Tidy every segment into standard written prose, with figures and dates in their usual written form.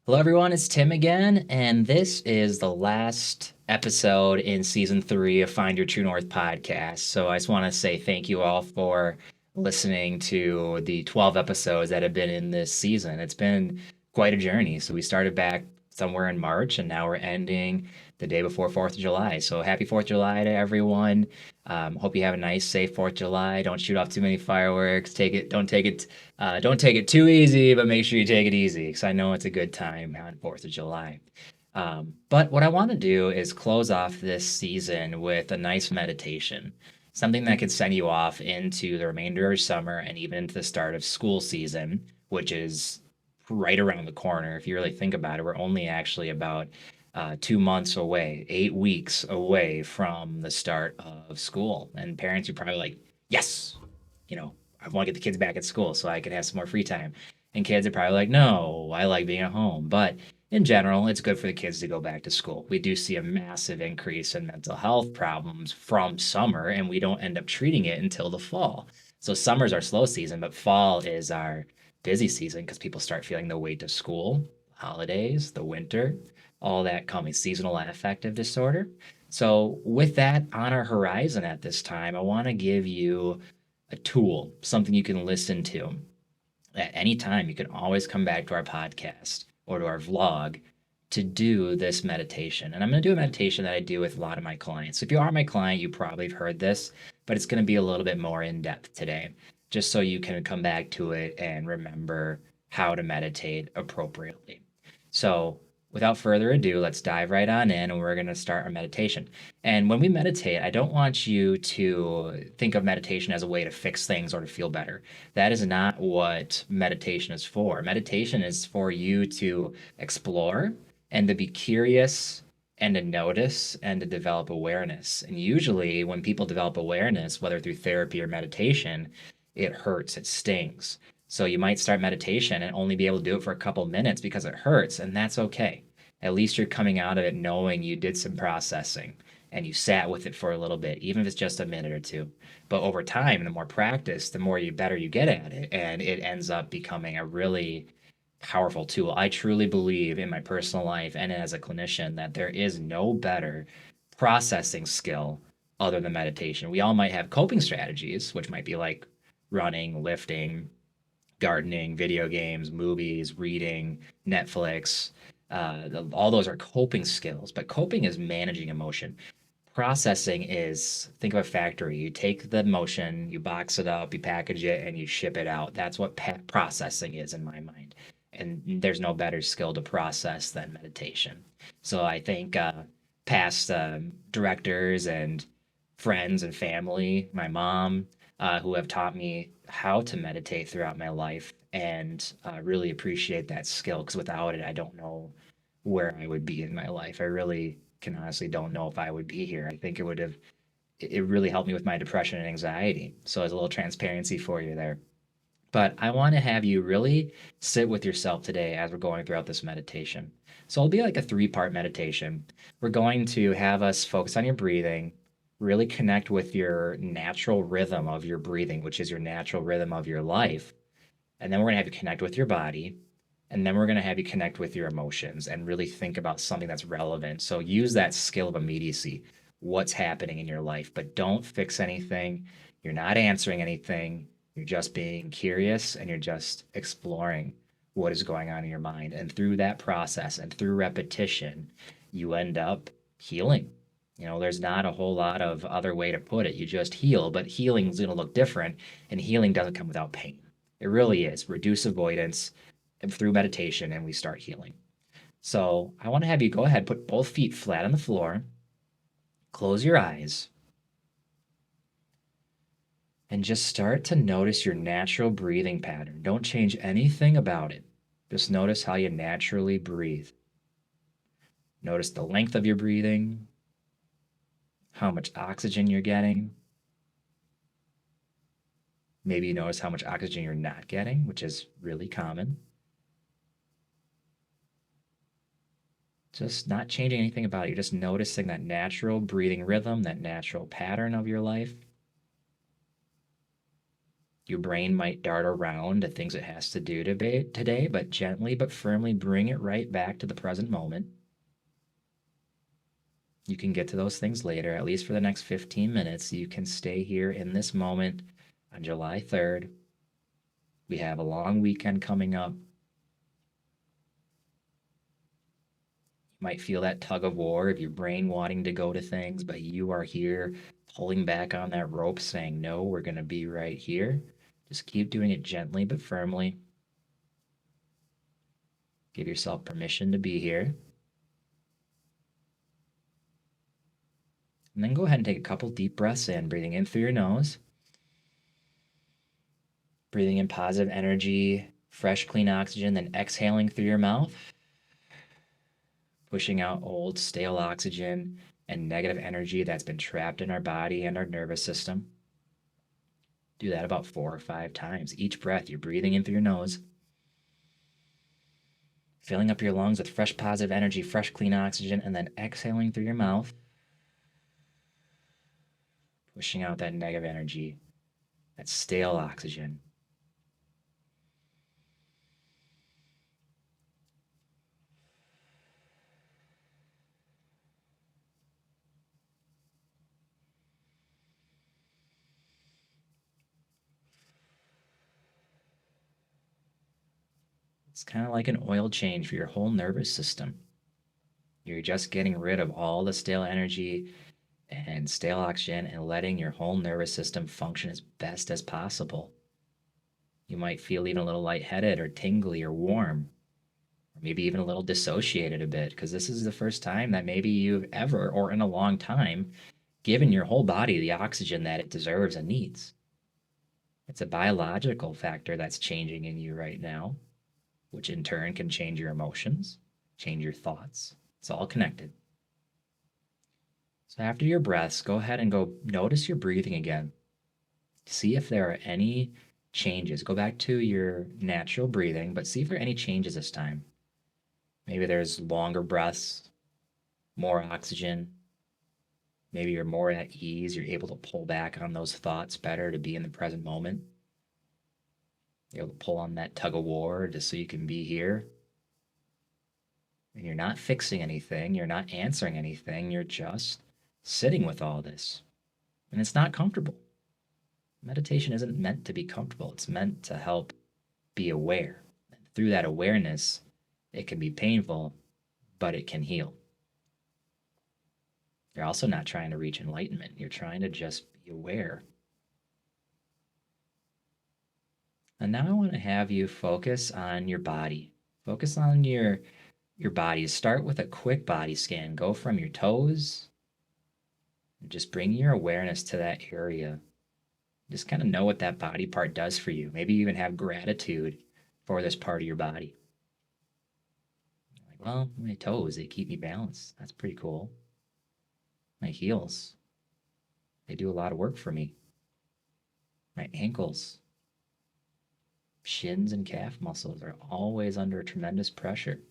Hello, everyone. It's Tim again, and this is the last episode in season three of Find Your True North podcast. So I just want to say thank you all for listening to the 12 episodes that have been in this season. It's been quite a journey. So we started back somewhere in March, and now we're ending the day before 4th of July. So happy 4th of July to everyone. Hope you have a nice, safe 4th of July. Don't shoot off too many fireworks. Don't take it too easy, but make sure you take it easy because I know it's a good time on 4th of July. But what I want to do is close off this season with a nice meditation, something that could send you off into the remainder of summer and even into the start of school season, which is right around the corner. If you really think about it, we're only actually about 2 months away, 8 weeks away from the start of school. And parents are probably like, yes, I want to get the kids back at school so I can have some more free time. And kids are probably like, no, I like being at home. But in general, it's good for the kids to go back to school. We do see a massive increase in mental health problems from summer, and we don't end up treating it until the fall. So summer's our slow season, but fall is our busy season because people start feeling the weight of school, holidays, the winter, all that coming, seasonal affective disorder. So, with that on our horizon at this time, I want to give you a tool, something you can listen to at any time. You can always come back to our podcast or to our vlog to do this meditation. And I'm going to do a meditation that I do with a lot of my clients. If you are my client, you probably have heard this, but it's going to be a little bit more in depth today, just so you can come back to it and remember how to meditate appropriately. So, without further ado, let's dive right on in and we're going to start our meditation. And when we meditate, I don't want you to think of meditation as a way to fix things or to feel better. That is not what meditation is for. Meditation is for you to explore and to be curious and to notice and to develop awareness. And usually, when people develop awareness, whether through therapy or meditation, it hurts, it stings. So you might start meditation and only be able to do it for a couple minutes because it hurts, and that's okay. At least you're coming out of it knowing you did some processing and you sat with it for a little bit, even if it's just a minute or two. But over time, the more practice, the more you better you get at it, and it ends up becoming a really powerful tool. I truly believe in my personal life and as a clinician that there is no better processing skill other than meditation. We all might have coping strategies, which might be like running, lifting, gardening, video games, movies, reading, Netflix. All those are coping skills, but coping is managing emotion. Processing is, think of a factory. You take the emotion, you box it up, you package it, and you ship it out. That's what processing is in my mind. And there's no better skill to process than meditation. So I think past directors and friends and family, my mom, who have taught me how to meditate throughout my life, and really appreciate that skill because without it, I don't know where I would be in my life. I really can honestly don't know if I would be here. I think it really helped me with my depression and anxiety. So there's a little transparency for you there. But I want to have you really sit with yourself today as we're going throughout this meditation. So it'll be like a three-part meditation. We're going to have us focus on your breathing, really connect with your natural rhythm of your breathing, which is your natural rhythm of your life. And then we're going to have you connect with your body. And then we're going to have you connect with your emotions and really think about something that's relevant. So use that skill of immediacy. What's happening in your life, but don't fix anything. You're not answering anything. You're just being curious and you're just exploring what is going on in your mind. And through that process and through repetition, you end up healing. There's not a whole lot of other way to put it. You just heal, but healing is going to look different, and healing doesn't come without pain. It really is. Reduce avoidance through meditation, and we start healing. So I want to have you go ahead, put both feet flat on the floor, close your eyes, and just start to notice your natural breathing pattern. Don't change anything about it. Just notice how you naturally breathe. Notice the length of your breathing, how much oxygen you're getting. Maybe you notice how much oxygen you're not getting, which is really common. Just not changing anything about it. You're just noticing that natural breathing rhythm, that natural pattern of your life. Your brain might dart around to things it has to do today, but gently but firmly bring it right back to the present moment. You can get to those things later, at least for the next 15 minutes. You can stay here in this moment on July 3rd. We have a long weekend coming up. You might feel that tug of war of your brain wanting to go to things, but you are here pulling back on that rope saying, no, we're going to be right here. Just keep doing it gently but firmly. Give yourself permission to be here. And then go ahead and take a couple deep breaths in, breathing in through your nose, breathing in positive energy, fresh, clean oxygen, then exhaling through your mouth, pushing out old, stale oxygen and negative energy that's been trapped in our body and our nervous system. Do that about 4 or 5 times. Each breath, you're breathing in through your nose, filling up your lungs with fresh, positive energy, fresh, clean oxygen, and then exhaling through your mouth, pushing out that negative energy, that stale oxygen. It's kind of like an oil change for your whole nervous system. You're just getting rid of all the stale energy and stale oxygen and letting your whole nervous system function as best as possible. You might feel even a little lightheaded or tingly or warm, or maybe even a little dissociated a bit, because this is the first time that maybe you've ever, or in a long time, given your whole body the oxygen that it deserves and needs. It's a biological factor that's changing in you right now, which in turn can change your emotions, change your thoughts. It's all connected. So after your breaths, go ahead and go notice your breathing again. See if there are any changes. Go back to your natural breathing, but see if there are any changes this time. Maybe there's longer breaths, more oxygen. Maybe you're more at ease. You're able to pull back on those thoughts better to be in the present moment. You're able to pull on that tug of war just so you can be here. And you're not fixing anything. You're not answering anything. You're just sitting with all this. And it's not comfortable. Meditation isn't meant to be comfortable. It's meant to help be aware. And through that awareness, it can be painful, but it can heal. You're also not trying to reach enlightenment. You're trying to just be aware. And now I want to have you focus on your body. Focus on your body. Start with a quick body scan. Go from your toes and just bring your awareness to that area. Just kind of know what that body part does for you. Maybe you even have gratitude for this part of your body. Like, well, my toes, they keep me balanced. That's pretty cool. My heels, they do a lot of work for me. My ankles, shins, and calf muscles are always under tremendous pressure,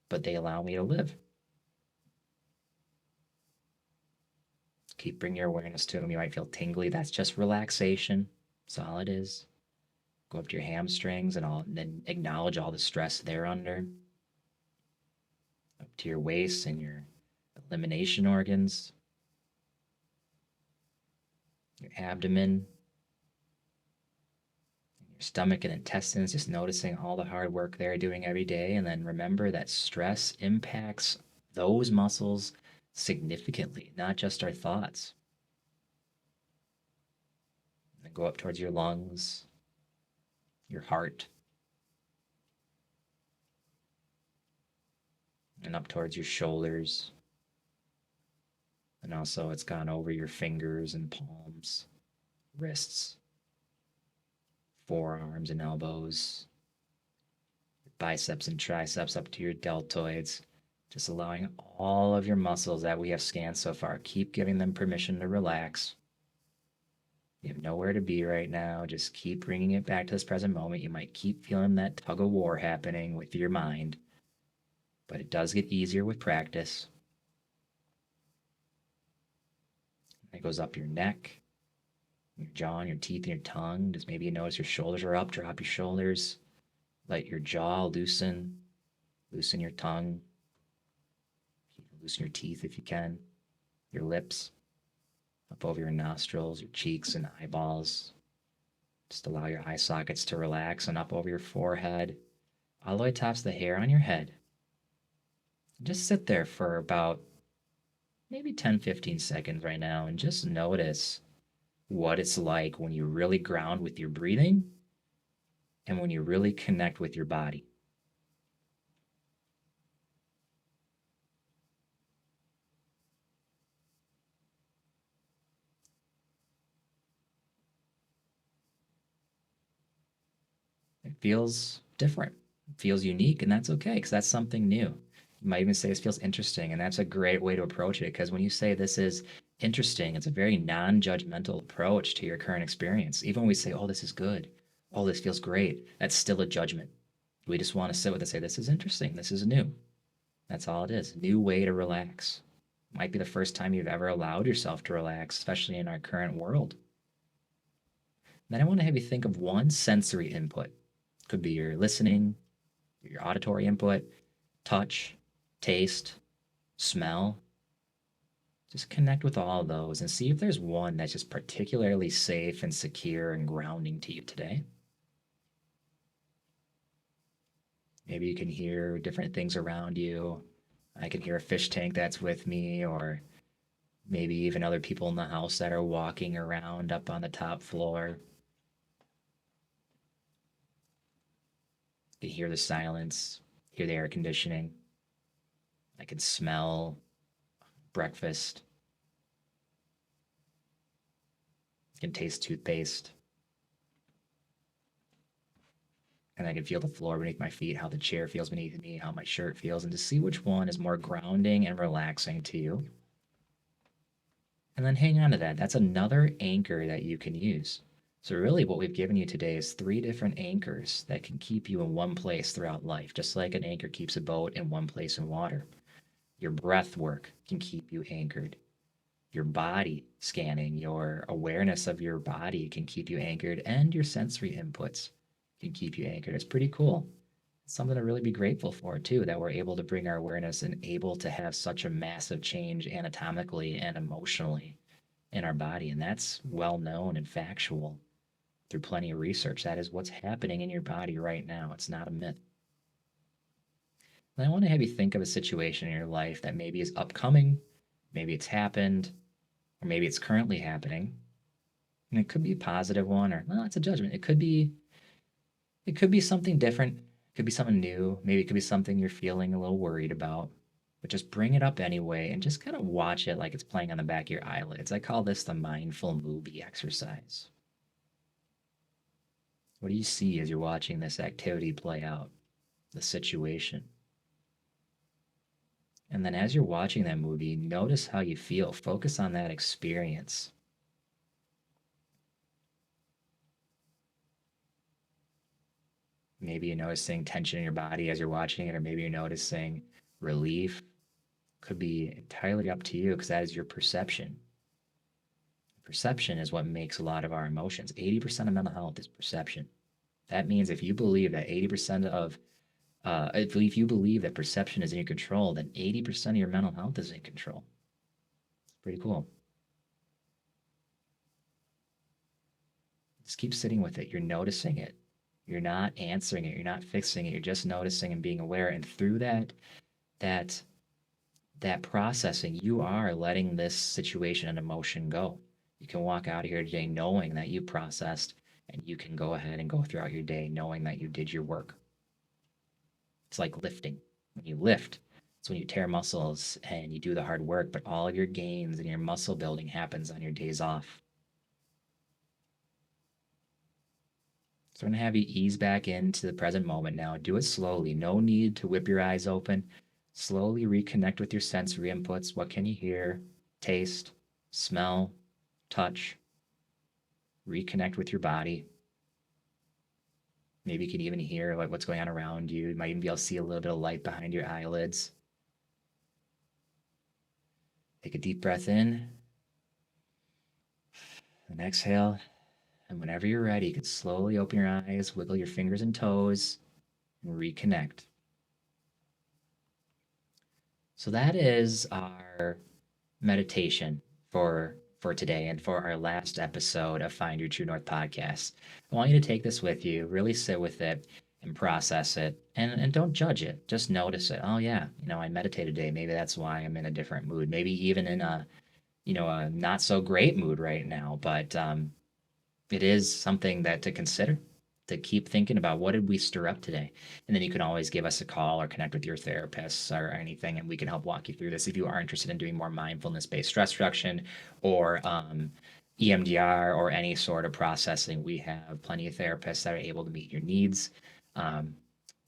but they allow me to live. Keep bringing your awareness to them. You might feel tingly. That's just relaxation. That's all it is. Go up to your hamstrings and then acknowledge all the stress they're under. Up to your waist and your elimination organs, your abdomen, your stomach and intestines, just noticing all the hard work they're doing every day. And then remember that stress impacts those muscles significantly, not just our thoughts. And go up towards your lungs, your heart, and up towards your shoulders. And also it's gone over your fingers and palms, wrists, forearms and elbows, biceps and triceps up to your deltoids, just allowing all of your muscles that we have scanned so far. Keep giving them permission to relax. You have nowhere to be right now. Just keep bringing it back to this present moment. You might keep feeling that tug of war happening with your mind, but it does get easier with practice. It goes up your neck, Your jaw and your teeth and your tongue. Just maybe you notice your shoulders are up, drop your shoulders. Let your jaw loosen, loosen your tongue, loosen your teeth if you can, your lips, up over your nostrils, your cheeks and eyeballs. Just allow your eye sockets to relax and up over your forehead, all the way tops the hair on your head. Just sit there for about maybe 10-15 seconds right now and just notice what it's like when you really ground with your breathing and when you really connect with your body. It feels different, it feels unique, and that's okay because that's something new. You might even say this feels interesting, and that's a great way to approach it because when you say this is interesting, it's a very non judgmental approach to your current experience. Even when we say, oh, this is good, oh, this feels great, that's still a judgment. We just want to sit with it and say, this is interesting, this is new. That's all it is. New way to relax. Might be the first time you've ever allowed yourself to relax, especially in our current world. Then I want to have you think of one sensory input. Could be your listening, your auditory input, touch, taste, smell. Just connect with all of those and see if there's one that's just particularly safe and secure and grounding to you today. Maybe you can hear different things around you. I can hear a fish tank that's with me, or maybe even other people in the house that are walking around up on the top floor. You can hear the silence, hear the air conditioning. I can smell breakfast. I can taste toothpaste. And I can feel the floor beneath my feet, how the chair feels beneath me, how my shirt feels, and to see which one is more grounding and relaxing to you. And then hang on to that. That's another anchor that you can use. So, really, what we've given you today is 3 different anchors that can keep you in one place throughout life, just like an anchor keeps a boat in one place in water. Your breath work can keep you anchored. Your body scanning, your awareness of your body can keep you anchored, and your sensory inputs can keep you anchored. It's pretty cool. It's something to really be grateful for, too, that we're able to bring our awareness and able to have such a massive change anatomically and emotionally in our body. And that's well known and factual through plenty of research. That is what's happening in your body right now. It's not a myth. And I want to have you think of a situation in your life that maybe is upcoming, maybe it's happened, or maybe it's currently happening. And it could be a positive one, or well, it's a judgment. It could be something different. It could be something new. Maybe it could be something you're feeling a little worried about. But just bring it up anyway and just kind of watch it like it's playing on the back of your eyelids. I call this the mindful movie exercise. What do you see as you're watching this activity play out, the situation? And then as you're watching that movie, notice how you feel. Focus on that experience. Maybe you're noticing tension in your body as you're watching it, or maybe you're noticing relief. Could be entirely up to you because that is your perception. Perception is what makes a lot of our emotions. 80% of mental health is perception. That means if you believe that 80% of if you believe that perception is in your control, then 80% of your mental health is in control. It's pretty cool. Just keep sitting with it. You're noticing it. You're not answering it. You're not fixing it. You're just noticing and being aware. And through that that processing, you are letting this situation and emotion go. You can walk out of here today knowing that you processed, and you can go ahead and go throughout your day knowing that you did your work. It's like lifting. When you lift, it's when you tear muscles and you do the hard work, but all of your gains and your muscle building happens on your days off. So I'm going to have you ease back into the present moment now. Do it slowly. No need to whip your eyes open. Slowly reconnect with your sensory inputs. What can you hear, taste, smell, touch? Reconnect with your body. Maybe you can even hear like what's going on around you. You might even be able to see a little bit of light behind your eyelids. Take a deep breath in. And exhale. And whenever you're ready, you can slowly open your eyes, wiggle your fingers and toes, and reconnect. So that is our meditation for today and for our last episode of Find Your True North podcast. I want you to take this with you, really sit with it and process it, and don't judge it. Just notice it. Oh yeah, I meditated today. Maybe that's why I'm in a different mood. Maybe even in a not so great mood right now. But it is something that to consider, to keep thinking about what did we stir up today. And then you can always give us a call or connect with your therapist or anything, and we can help walk you through this if you are interested in doing more mindfulness based stress reduction or EMDR or any sort of processing. We have plenty of therapists that are able to meet your needs. Um,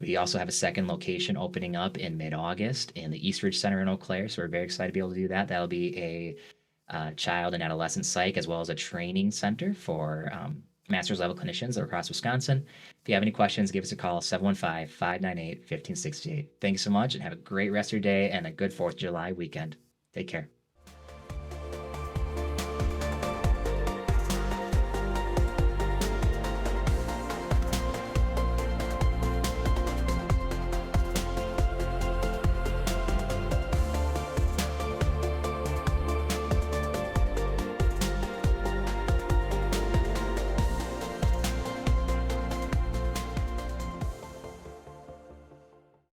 we also have a second location opening up in mid-August in the East Ridge Center in Eau Claire. So we're very excited to be able to do that. That'll be a child and adolescent psych, as well as a training center for master's level clinicians across Wisconsin. If you have any questions, give us a call, 715-598-1568. Thank you so much and have a great rest of your day and a good 4th of July weekend. Take care.